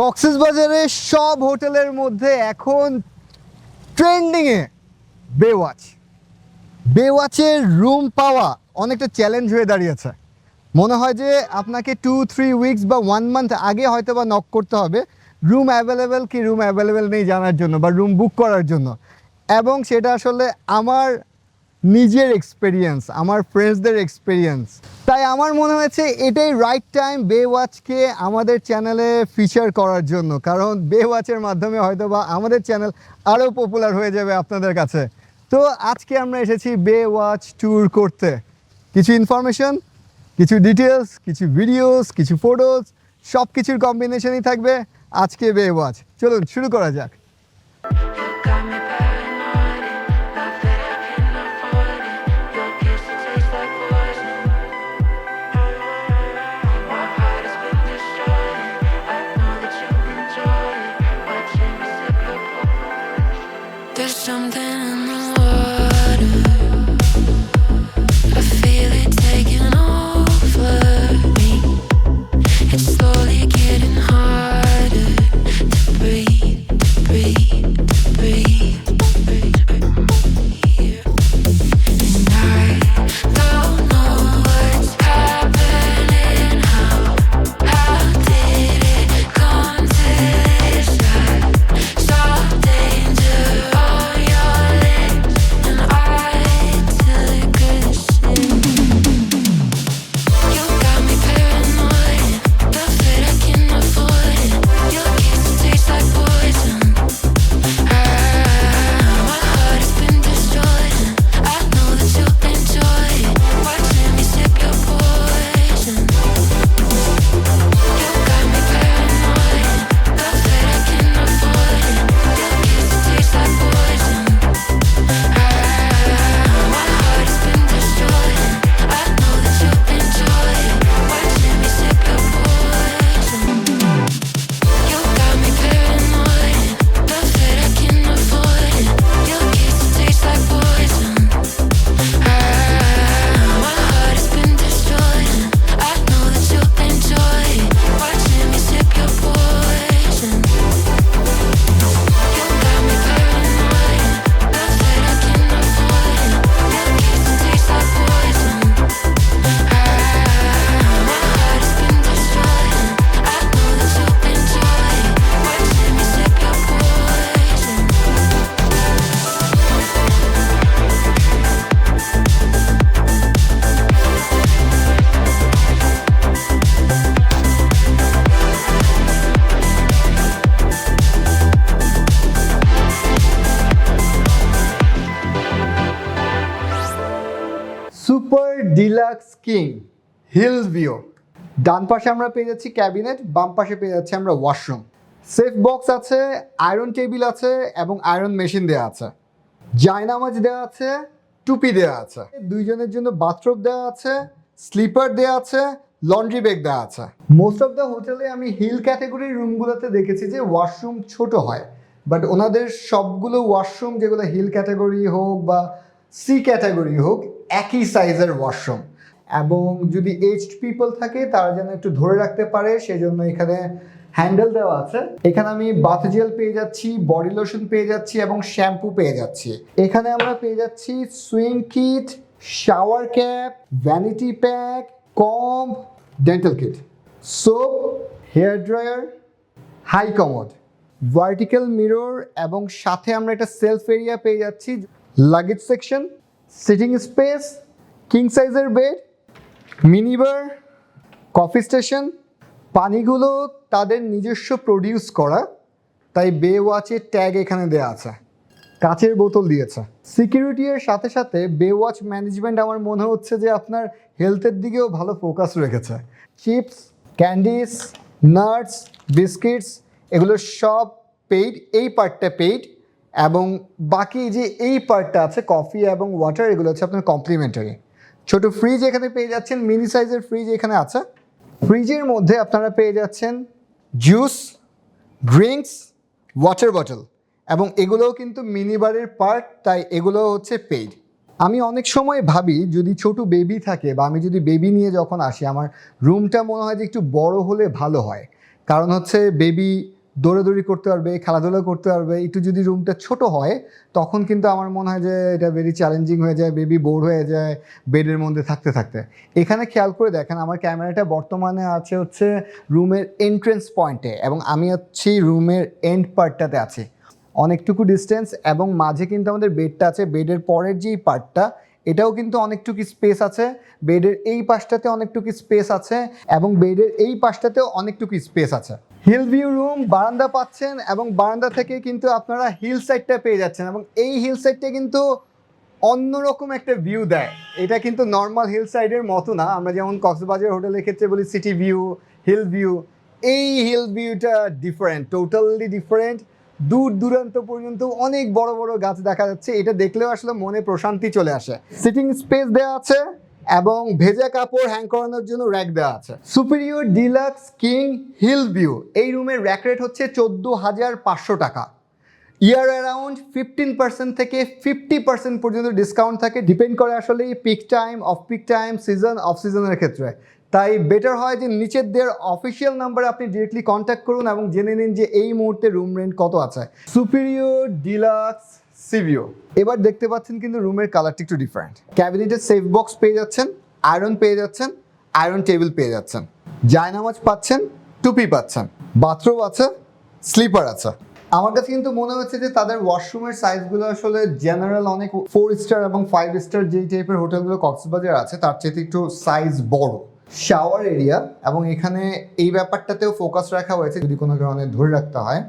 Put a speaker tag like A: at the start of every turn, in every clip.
A: কক্সবাজারের সব হোটেলের মধ্যে এখন ট্রেন্ডিংয়ে বেওয়াচের রুম পাওয়া অনেকটা চ্যালেঞ্জ হয়ে দাঁড়িয়েছে। মনে হয় যে আপনাকে 2-3 উইকস বা 1 মান্থ আগে হয়তো বা নক করতে হবে রুম অ্যাভেলেবেল কি রুম অ্যাভেলেবেল নেই জানার জন্য বা রুম বুক করার জন্য। এবং সেটা আসলে আমার নিজের এক্সপেরিয়েন্স, আমার ফ্রেন্ডসদের এক্সপেরিয়েন্স। তাই আমার মনে হয়েছে এটাই রাইট টাইম বেওয়াচকে আমাদের চ্যানেলে ফিচার করার জন্য, কারণ বেওয়াচের মাধ্যমে হয়তো বা আমাদের চ্যানেল আরও পপুলার হয়ে যাবে আপনাদের কাছে। তো আজকে আমরা এসেছি বেওয়াচ ট্যুর করতে। কিছু ইনফরমেশন, কিছু ডিটেলস, কিছু ভিডিওস, কিছু ফটোস, সব কিছুর কম্বিনেশনই থাকবে আজকে বেওয়াচ। চলুন শুরু করা যাক।
B: There's something in the water. I feel it taking over me. It's slowly getting harder to breathe, breathe, breathe, breathe. And I don't know what's happening. How did it come to this? I saw danger on your lips, and I took a sip. You got me paranoid, the fit I can't afford it. Your kiss tastes like poison. My heart has been destroyed, and I know that you'll enjoy it. Watching me sip your poison. You got me paranoid, the fit I can't afford it. Your kiss tastes like poison. My heart has been destroyed, and I know that you'll enjoy it. Watching me sip your poison. You got me paranoid, the fit I can't afford it. Your kiss tastes like poison. My heart has been destroyed, and I know that you'll enjoy it. Watching me sip your poison. You got me paranoid, the fit I can't afford it. Your kiss tastes like poison. My heart has been destroyed, and I know that you'll enjoy it. Watching me sip your poison.
A: Super deluxe king hill view. ডান পাশে আমরা পেয়ে যাচ্ছি cabinet, বাম পাশে পেয়ে যাচ্ছি আমরা ওয়াশরুম। সেফ বক্স আছে, আয়রন টেবিল আছে এবং আয়রন মেশিন দেওয়া আছে, জায়নামাজ দেওয়া আছে, টুপি দেওয়া আছে, দুইজনের জন্য বাথরুম দেওয়া আছে, স্লিপার দেওয়া আছে, লন্ড্রি ব্যাগ দেওয়া আছে। মোস্ট অফ দ্য হোটেলে আমি হিল ক্যাটাগরির রুমগুলোতে দেখেছি যে ওয়াশরুম ছোট হয়, বাট ওনাদের সবগুলো ওয়াশরুম, যেগুলো হিল ক্যাটাগরি হোক বা সি ক্যাটাগরি হোক, একই সাইজের ওয়াশরুম। এবং যদি এজড পিপল থাকে তারা যেন একটু ধরে রাখতে পারে, সেজন্য এখানে হ্যান্ডেল দেওয়া আছে। এখানে আমি বাথ জেল পেয়ে যাচ্ছি, বডি লোশন পেয়ে যাচ্ছি এবং শ্যাম্পু পেয়ে যাচ্ছি। এখানে আমরা পেয়ে যাচ্ছি sewing kit, shower cap, vanity pack, comb, dental kit, soap, hair dryer, high commode, vertical mirror এবং সাথে আমরা একটা সেলফ এরিয়া পেয়ে যাচ্ছি, luggage section, sitting space, king সাইজের বেড, মিনিবার, কফি স্টেশন। পানিগুলো তাদের নিজস্ব প্রডিউস করা, তাই বেওয়াচের ট্যাগ এখানে দেওয়া আছে। কাচের বোতল দিয়েছে। সিকিউরিটির সাথে সাথে বেওয়াচ ম্যানেজমেন্ট আমার মনে হচ্ছে যে আপনার হেলথের দিকেও ভালো ফোকাস রেখেছে। চিপস, ক্যান্ডিস, নাটস, বিস্কিটস এগুলো সব পেইড, এই পার্টটা পেইড, এবং বাকি যে এই পার্টটা আছে কফি এবং ওয়াটার এগুলো হচ্ছে আপনার কমপ্লিমেন্টারি। ছোট ফ্রিজ এখানে পেয়ে যাচ্ছেন, মিনি সাইজের ফ্রিজ এখানে আছে। ফ্রিজের মধ্যে আপনারা পেয়ে যাচ্ছেন জুস, ড্রিঙ্কস, ওয়াটার বটল, এবং এগুলোও কিন্তু মিনি বারের পার্ট, তাই এগুলো হচ্ছে পেইড। আমি অনেক সময় ভাবি যদি ছোট বেবি থাকে বা আমি যদি বেবি নিয়ে যখন আসি আমার রুমটা মনে হয় যে একটু বড় হলে ভালো হয়, কারণ হচ্ছে বেবি দৌড়াদৌড়ি করতে পারবে, খেলাধুলা করতে পারবে। একটু যদি রুমটা ছোট হয় তখন কিন্তু আমার মনে হয় যে এটা ভেরি চ্যালেঞ্জিং হয়ে যায়, বেবি বোর হয়ে যায় বেডের মধ্যে থাকতে থাকতে। এখানে খেয়াল করে দেখেন আমার ক্যামেরাটা বর্তমানে আছে হচ্ছে রুমের এন্ট্রেন্স পয়েন্টে এবং আমি হচ্ছি রুমের এন্ড পার্টটাতে আছি। অনেকটুকু ডিস্টেন্স এবং মাঝে কিন্তু আমাদের বেডটা আছে। বেডের পরের যেই পার্টটা এটাও কিন্তু অনেকটুকু স্পেস আছে, বেডের এই পাশটাতে অনেকটুকু স্পেস আছে এবং বেডের এই পাশটাতেও অনেকটুকু স্পেস আছে। হিল ভিউ রুম, বারান্দা পাচ্ছেন এবং বারান্দা থেকে কিন্তু আপনারা হিল সাইডটা পেয়ে যাচ্ছেন এবং এই হিল সাইডটা কিন্তু অন্যরকম একটা ভিউ দেয়। এটা কিন্তু নর্মাল হিল সাইডের মতো না, আমরা যেমন কক্সবাজার হোটেলের ক্ষেত্রে বলি সিটি ভিউ, হিল ভিউ। এই হিল ভিউটা ডিফারেন্ট, টোটালি ডিফারেন্ট। দূর দূরান্ত পর্যন্ত অনেক বড় বড় গাছ দেখা যাচ্ছে, এটা দেখলেও আসলে মনে প্রশান্তি চলে আসে। সিটিং স্পেস দেওয়া আছে এবং ভেজা কাপড় হ্যাং করানোর জন্য র্যাক দেওয়া আছে। Superior deluxe king hill view, এই রুমের র্যাক রেট হচ্ছে 14,500 টাকা। ইয়ার অ্যারাউন্ড 15% থেকে 50% পর্যন্ত ডিসকাউন্ট থাকে, ডিপেন্ড করে আসলে peak time, of peak time, season, of সিজনের ক্ষেত্রে। তাই বেটার হয় যে নিচের দের অফিসিয়াল নাম্বারে আপনি ডিরেক্টলি কন্ট্যাক্ট করুন এবং জেনে নিন যে এই মুহূর্তে রুম রেন্ট কত আছে। সুপিরিয়র ডিলাক্স সিভিও, এবার দেখতে পাচ্ছেন কিন্তু রুমের কালারটা একটু ডিফারেন্ট। ক্যাবিনেটের সেফ বক্স পেয়ে যাচ্ছেন, আয়রন পেয়ে যাচ্ছেন, আয়রন টেবিল পেয়ে যাচ্ছেন, জায়নামাজ পাচ্ছেন, টুপি পাচ্ছেন, বাথরুম আছে, স্লিপার আছে। আমার কাছে কিন্তু মনে হচ্ছে যে তাদের ওয়াশরুমের সাইজগুলো আসলে জেনারেল অনেক 4 স্টার এবং 5 স্টার যেই টাইপের হোটেলগুলো কক্সবাজার আছে তার চেয়ে একটু সাইজ বড়। শাওয়ার এরিয়া এবং এখানে এই ব্যাপারটাতেও ফোকাস রাখা হয়েছে, যদি কোনো কারণে ধরে রাখতে হয়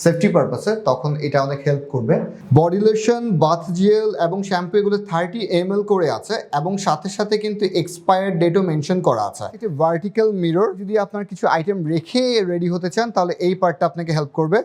A: সেফটি পারপাসে তখন এটা অনেক হেল্প করবে। বডি লোশন, বাথ জেল এবং শ্যাম্পু এগুলো 30 ml করে আছে এবং সাথে সাথে কিন্তু এক্সপায়ার ডেটও মেনশন করা আছে। একটি ভার্টিক্যাল মিরর, যদি আপনার কিছু আইটেম রেখে রেডি হতে চান তাহলে এই পার্টটা আপনাকে হেল্প করবে।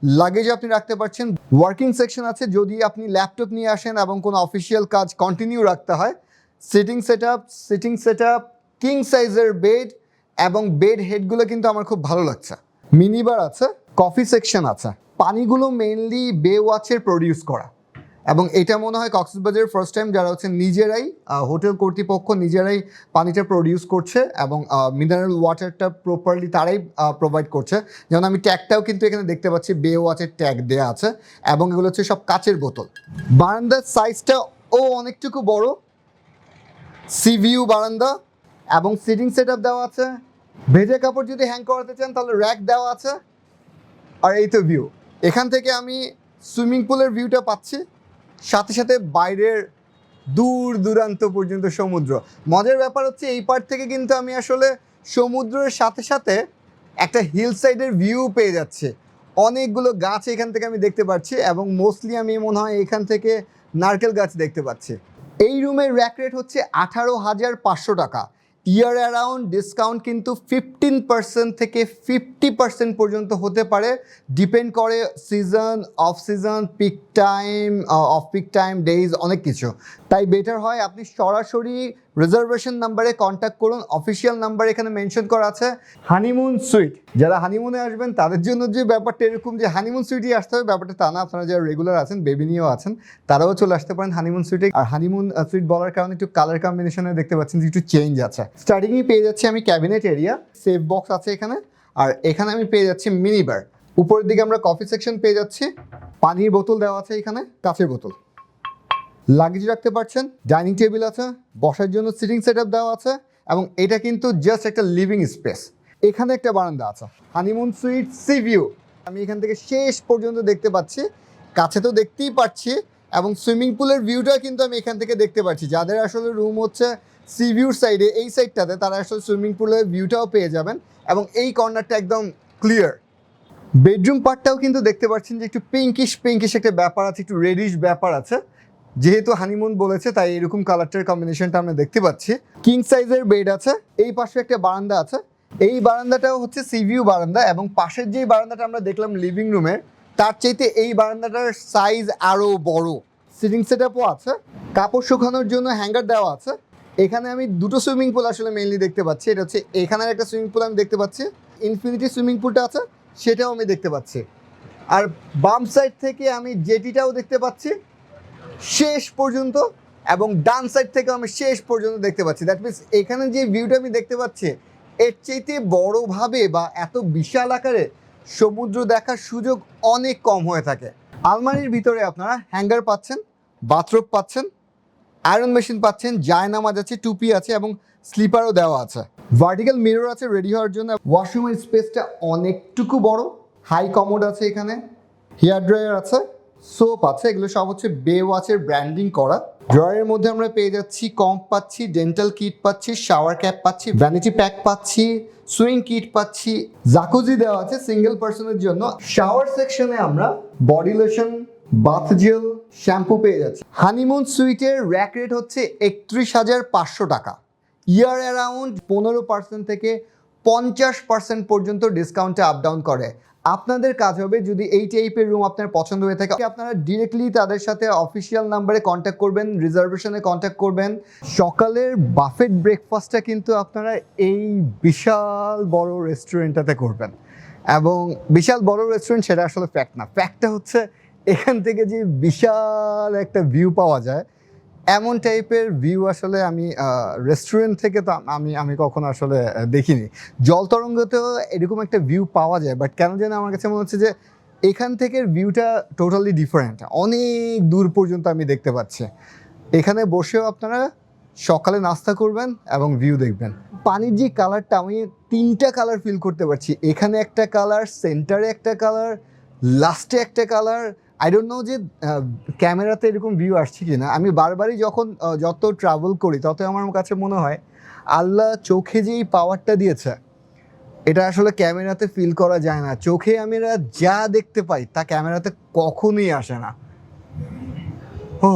A: লাগেজ আপনি রাখতে পারছেন, ওয়ার্কিং সেকশন আছে যদি আপনি ল্যাপটপ নিয়ে আসেন এবং কোনো অফিসিয়াল কাজ কন্টিনিউ রাখতে হয়। সিটিং সেট আপ, কিং সাইজের বেড এবং বেড হেডগুলো কিন্তু আমার খুব ভালো লাগছে। মিনিবার আছে, কফি সেকশন আছে। পানিগুলো মেইনলি বে ওয়াচের প্রডিউস করা এবং এটা মনে হয় কক্সবাজারের ফার্স্ট টাইম যারা হচ্ছে নিজেরাই হোটেল কর্তৃপক্ষ নিজেরাই পানিটা প্রডিউস করছে এবং মিনারেল ওয়াটারটা প্রপারলি তারাই প্রোভাইড করছে। যেমন আমি ট্যাগটাও কিন্তু এখানে দেখতে পাচ্ছি, বে ওয়াচের ট্যাগ দেওয়া আছে এবং এগুলো হচ্ছে সব কাচের বোতল। বারান্দার সাইজটা অনেকটুকু বড়, সিভিউ বারান্দা এবং সিটিং সেট আপ দেওয়া আছে। ভেজা কাপড় যদি হ্যাং করাতে চান তাহলে র্যাক দেওয়া আছে। আর এই তো ভিউ, এখান থেকে আমি সুইমিং পুলের ভিউটা পাচ্ছি, সাথে সাথে বাইরের দূর দূরান্ত পর্যন্ত সমুদ্র। মজার ব্যাপার হচ্ছে এই পার্ট থেকে কিন্তু আমি আসলে সমুদ্রের সাথে সাথে একটা হিল সাইডের ভিউ পেয়ে যাচ্ছে। অনেকগুলো গাছ এখান থেকে আমি দেখতে পাচ্ছি এবং মোস্টলি আমি মনে হয় এখান থেকে নারকেল গাছ দেখতে পাচ্ছি। এই রুমের র্যাক রেট হচ্ছে 18,500 টাকা। ইয়ার অ্যারাউন্ড ডিসকাউন্ট কিন্তু 15% থেকে 50% পর্যন্ত হতে পারে, ডিপেন্ড করে season, off season, peak time, of peak time, days, অনেক কিছু। তাই বেটার হয় আপনি সরাসরি রিজার্ভেশন নাম্বারে কন্ট্যাক্ট করুন, অফিসিয়াল নাম্বার এখানে মেনশন করা আছে। হানিমুন সুইট, যারা হানিমুনে আসবেন তাদের জন্য যে ব্যাপারটা এরকম যে হানিমুন সুইটই আসতে হবে ব্যাপারটা তা না। আপনারা যারা রেগুলার আছেন, বেবি নিয়েও আছেন, তারাও চলে আসতে পারেন হানিমুন সুইটে। আর হানিমুন সুইট বলার কারণে একটু কালার কম্বিনেশনে দেখতে পাচ্ছেন যে একটু চেঞ্জ আছে। স্টার্টিংয়ে পেয়ে যাচ্ছি আমি ক্যাবিনেট এরিয়া, সেফ বক্স আছে এখানে, আর এখানে আমি পেয়ে যাচ্ছি মিনি বার। উপরের দিকে আমরা কফি সেকশন পেয়ে যাচ্ছি, পানির বোতল দেওয়া আছে এখানে, কাঁচের বোতল। লাগেজ রাখতে পারছেন, ডাইনিং টেবিল আছে, বসার জন্য সিটিং সেট আপ দেওয়া আছে এবং এটা কিন্তু জাস্ট একটা লিভিং স্পেস। এখানে একটা বারান্দা আছে। হানিমুন সুইট সি ভিউ, আমি এখান থেকে শেষ পর্যন্ত দেখতে পাচ্ছি, কাছে তো দেখতেই পাচ্ছি এবং সুইমিং পুলের ভিউটা কিন্তু আমি এখান থেকে দেখতে পাচ্ছি। যাদের আসলে রুম হচ্ছে সি ভিউর সাইডে, এই সাইডটাতে, তারা আসলে সুইমিং পুলের ভিউটাও পেয়ে যাবেন এবং এই কর্নারটা একদম ক্লিয়ার। বেডরুম পার্টটাও কিন্তু দেখতে পাচ্ছেন যে একটু পিঙ্কিশ একটা ব্যাপার আছে, একটু রেডিশ ব্যাপার আছে। যেহেতু হানিমুন বলেছে তাই এরকম কালারটার কম্বিনেশনটা আমরা দেখতে পাচ্ছি। কিং সাইজের বেড আছে, এই পাশে একটা বারান্দা আছে। এই বারান্দাটাও হচ্ছে সিভিউ বারান্দা এবং পাশের যেই বারান্দাটা আমরা দেখলাম লিভিং রুমের, তার চাইতে এই বারান্দাটার সাইজ আরও বড়। সিটিং সেট আপও আছে, কাপড় শুকানোর জন্য হ্যাঙ্গার দেওয়া আছে। এখানে আমি দুটো সুইমিং পুল আসলে মেইনলি দেখতে পাচ্ছি। এটা হচ্ছে এখানের একটা সুইমিং পুল আমি দেখতে পাচ্ছি, ইনফিনিটি সুইমিং পুলটা আছে সেটাও আমি দেখতে পাচ্ছি। আর বাম সাইড থেকে আমি জেটিটাও দেখতে পাচ্ছি শেষ পর্যন্ত এবং ডান সাইড থেকে আমি শেষ পর্যন্ত দেখতে পাচ্ছি। দ্যাট মিনস এখানে যে ভিউটা আমি দেখতে পাচ্ছি এর চাইতে বড়ভাবে বা এত বিশাল আকারে সমুদ্র দেখার সুযোগ অনেক কম হয়ে থাকে। আলমারির ভিতরে আপনারা হ্যাঙ্গার পাচ্ছেন, বাথরোব পাচ্ছেন, আয়রন মেশিন পাচ্ছেন, জায়নামাজ আছে, টুপি আছে এবং স্লিপারও দেওয়া আছে। ভার্টিক্যাল মিরর আছে রেডি হওয়ার জন্য। ওয়াশরুমের স্পেসটা অনেকটুকু বড়, হাই কমোড আছে এখানে, হেয়ার ড্রায়ার আছে, সোপ আছে, এগুলো সব হচ্ছে বে ওয়াচের ব্র্যান্ডিং করা। ড্রয়ারের মধ্যে আমরা পেয়ে যাচ্ছি কম্প পাচ্ছি, ডেন্টাল কিট পাচ্ছি, শাওয়ার ক্যাপ পাচ্ছি, ভ্যানিটি প্যাক পাচ্ছি, সুইং কিট পাচ্ছি, জাকুজি দেওয়া আছে সিঙ্গেল পার্সনের জন্য। শাওয়ার সেকশনে আমরা body lotion, bath gel, shampoo পেয়ে যাচ্ছি। হানিমুন সুইটের র্যাক রেট হচ্ছে 31,500 টাকা। ইয়ার অ্যারাউন্ড 15% থেকে 50% পর্যন্ত ডিসকাউন্টে আপ ডাউন করে। আপনাদের কাজ হবে, যদি এই টাইপের রুম আপনার পছন্দ হয়ে থাকে, আপনারা ডিরেক্টলি তাদের সাথে অফিসিয়াল নাম্বারে কন্ট্যাক্ট করবেন, রিজার্ভেশনে কন্ট্যাক্ট করবেন। সকালের বাফেট ব্রেকফাস্টটা কিন্তু আপনারা এই বিশাল বড় রেস্টুরেন্টটাতে করবেন, এবং বিশাল বড় রেস্টুরেন্ট সেটা আসলে ফ্যাক্ট না। ফ্যাক্টটা হচ্ছে এখান থেকে যে বিশাল একটা ভিউ পাওয়া যায়, এমন টাইপের ভিউ আসলে আমি রেস্টুরেন্ট থেকে তো আমি কখনো আসলে দেখিনি। জল তরঙ্গতেও এরকম একটা ভিউ পাওয়া যায়, বাট কেন যেন আমার কাছে মনে হচ্ছে যে এখান থেকে ভিউটা টোটালি ডিফারেন্ট, অনেক দূর পর্যন্ত আমি দেখতে পাচ্ছি। এখানে বসেও আপনারা সকালে নাস্তা করবেন এবং ভিউ দেখবেন। পানির যে কালারটা, আমি 3টা কালার ফিল করতে পারছি। এখানে একটা কালার, সেন্টারে একটা কালার, লাস্টে একটা কালার। আই ডোন্ট নো যে ক্যামেরাতে এরকম ভিউ আসছে কি না। আমি বারবারই যত ট্রাভেল করি তত আমার কাছে মনে হয় আল্লাহ চোখে যে এই পাওয়ারটা দিয়েছে, এটা আসলে ক্যামেরাতে ফিল করা যায় না। চোখে আমরা যা দেখতে পাই তা ক্যামেরাতে কখনোই আসে না। ও,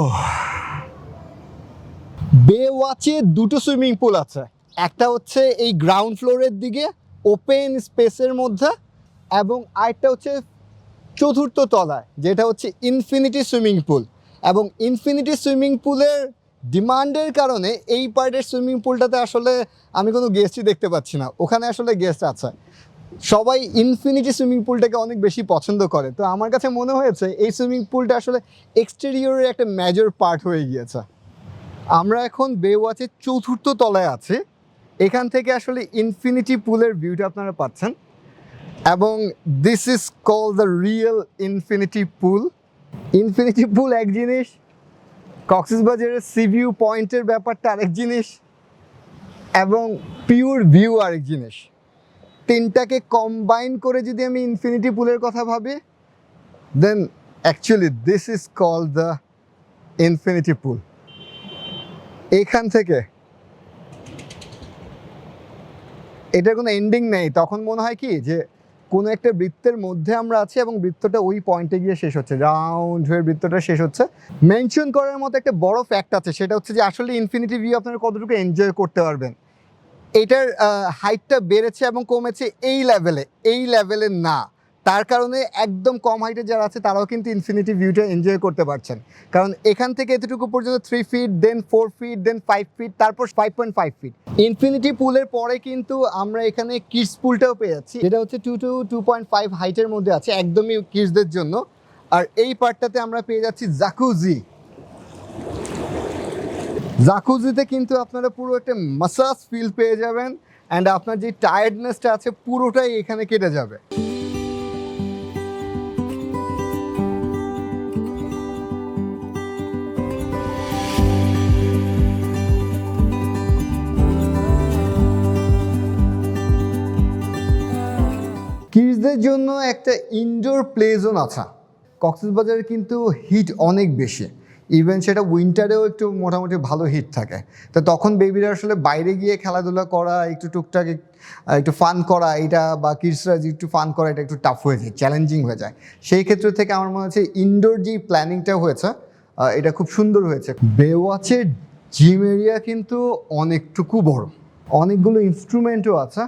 A: বে ওয়াচে 2টো সুইমিং পুল আছে। একটা হচ্ছে এই গ্রাউন্ড ফ্লোরের দিকে ওপেন স্পেসের মধ্যে, এবং আরেকটা হচ্ছে 4র্থ তলায়, যেটা হচ্ছে ইনফিনিটি সুইমিং পুল। এবং ইনফিনিটি সুইমিং পুলের ডিমান্ডের কারণে এই পার্টের সুইমিং পুলটাতে আসলে আমি কোনো গেস্টই দেখতে পাচ্ছি না। ওখানে আসলে গেস্ট আছে, সবাই ইনফিনিটি সুইমিং পুলটাকে অনেক বেশি পছন্দ করে। তো আমার কাছে মনে হয়েছে এই সুইমিং পুলটা আসলে এক্সটেরিয়রের একটা মেজর পার্ট হয়ে গিয়েছে। আমরা এখন বে ওয়াচের 4র্থ তলায় আছি। এখান থেকে আসলে ইনফিনিটি পুলের ভিউটা আপনারা পাচ্ছেন, এবং this is call the real infinity pool. Infinity pool এক জিনিস, কক্সবাজারের সি ভিউ পয়েন্টের ব্যাপারটা আরেক জিনিস, এবং পিওর ভিউ আরেক জিনিস। 3টাকে কম্বাইন করে যদি আমি ইনফিনিটি পুলের কথা ভাবি, then actually this is call the infinity pool. এখান থেকে এটার কোনো এন্ডিং নেই। তখন মনে হয় কি যে কোনো একটা বৃত্তের মধ্যে আমরা আছি এবং বৃত্তটা ওই পয়েন্টে গিয়ে শেষ হচ্ছে, রাউন্ড হয়ে বৃত্তটা শেষ হচ্ছে। মেনশন করার মতো একটা বড় ফ্যাক্ট আছে, সেটা হচ্ছে যে আসলে ইনফিনিটি ভিউ আপনারা কতটুকু এনজয় করতে পারবেন। এটার হাইটটা বেড়েছে এবং কমেছে এই লেভেলে না। তার কারণে একদম কম হাইটে যারা আছে তারাও কিন্তু ইনফিনিটি ভিউটা এনজয় করতে পারছেন, কারণ এখান থেকে এতটুকু পর্যন্ত 3 ফিট, দেন 4 ফিট, দেন 5 ফিট, তারপর 5.5 ফিট। ইনফিনিটি পুলের পরে কিন্তু আমরা এখানে কিডস পুলটাও পেয়ে যাচ্ছি, যেটা হচ্ছে 2 to 2.5 হাইটের মধ্যে আছে, একদমই কিডসদের জন্য। আর এই পার্টটাতে আমরা পেয়ে যাচ্ছি জাকুজিতে কিন্তু আপনারা পুরো একটা মাসাজ ফিল পেয়ে যাবেন, অ্যান্ড আপনার যে টায়ার্ডনেসটা আছে পুরোটাই এখানে কেটে যাবে। কিডসদের জন্য একটা ইনডোর প্লে জোন আছে। কক্সবাজারে কিন্তু হিট অনেক বেশি, ইভেন সেটা উইন্টারেও একটু মোটামুটি ভালো হিট থাকে। তো তখন বেবিরা আসলে বাইরে গিয়ে খেলাধুলা করা, একটু টুকটাক একটু ফান করা, এটা বা কিডসরা যে একটু ফান করা, এটা একটু টাফ হয়ে যায়, চ্যালেঞ্জিং হয়ে যায়। সেই ক্ষেত্র থেকে আমার মনে হচ্ছে ইনডোর যে প্ল্যানিংটা হয়েছে এটা খুব সুন্দর হয়েছে। বে ওয়াচের জিম এরিয়া কিন্তু অনেকটুকু বড়, অনেকগুলো ইনস্ট্রুমেন্টও আছে।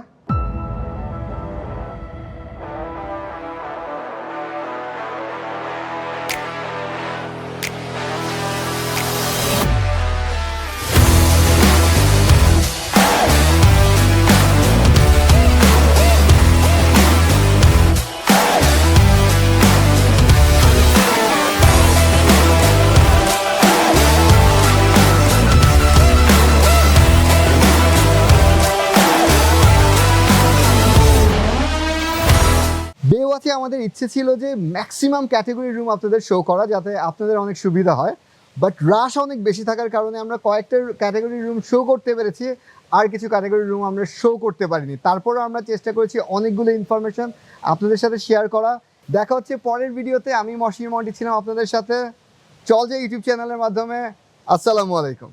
A: আমাদের ইচ্ছে ছিল যে ম্যাক্সিমাম ক্যাটাগরি রুম আপনাদের শো করা, যাতে আপনাদের অনেক সুবিধা হয়। বাট রাশ অনেক বেশি থাকার কারণে আমরা কয়েকটা ক্যাটাগরি রুম শো করতে পেরেছি, আর কিছু ক্যাটাগরি রুম আমরা শো করতে পারিনি। তারপরও আমরা চেষ্টা করেছি অনেকগুলো ইনফরমেশন আপনাদের সাথে শেয়ার করা। দেখা হচ্ছে পরের ভিডিওতে। আমি মশির মন্টি ছিলাম আপনাদের সাথে। চল যে ইউটিউব চ্যানেলের মাধ্যমে। আসসালামু আলাইকুম।